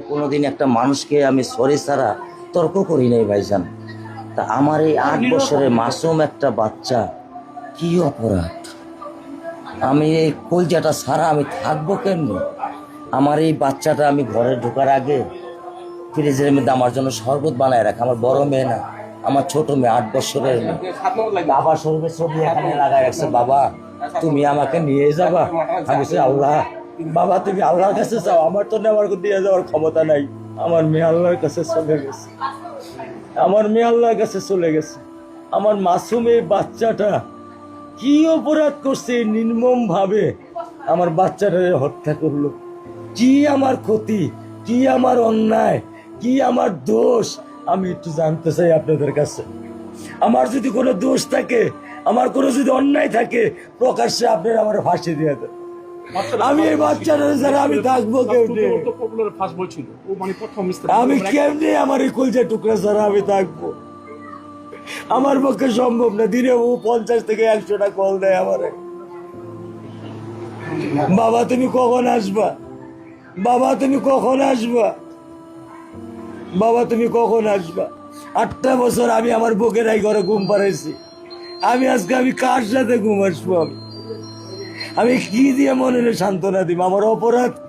কোনোদিন একটা মানুষকে আমি সরি ছাড়া তর্ক করি নাই ভাইজান। তা আমার এই 8 বছরের মাসুম একটা বাচ্চা কি অপরাধ? আমি এই কলজাটা ছাড়া আমি থাকবো কেমনি? আমার এই বাচ্চাটা আমি ঘরে ঢোকার আগে ফ্রিজের মধ্যে আমার জন্য শরবত বানায় রাখে। আমার বড় মেয়ে না, আমার ছোট মেয়ে 8 বছরের মেয়ে। বাবা শরবত ছবি এখানে লাগায় রাখছে, বাবা তুমি আমাকে নিয়ে যাবা। আমি বলছি আল্লাহ, বাবা তুমি আল্লাহর কাছে যাও, আমার তো নেওয়ার দিয়ে যাওয়ার ক্ষমতা নাই। আমার মেয়ে আল্লাহর কাছে চলে গেছে, আমার মেয়ে আল্লাহর কাছে চলে গেছে। আমার মাসুম এই বাচ্চাটা কি অপরাধ করছে নির্মম ভাবে আমার বাচ্চাটাকে হত্যা করলো? কি আমার ক্ষতি, কি আমার অন্যায়, কি আমার দোষ? আমি একটু জানতে চাই আপনাদের কাছে। আমার যদি কোনো দোষ থাকে, আমার কোনো যদি অন্যায় থাকে, প্রকাশ্যে আপনারা আমার ফাঁসি দিয়ে দেন। আমি এই বাচ্চাটা ছাড়া আমি থাকবো কেমনি? আমি কেমনি আমার এই কলজা টুকরা ছাড়া আমি থাকবো? আমার পক্ষে সম্ভব না। দিনে ও 50 থেকে 100টা কল দেয় আমারে, বাবা তুমি কখন আসবা, বাবা তুমি কখন আসবা, বাবা তুমি কখন আসবা। 8টা বছর আমি আমার বুকের এই ঘরে ঘুম পাড়াইছি। আমি আজকে আমি কার সাথে ঘুম আসবো? আমি কি দিয়ে মনে সান্ত্বনা দিব? আমার অপরাধ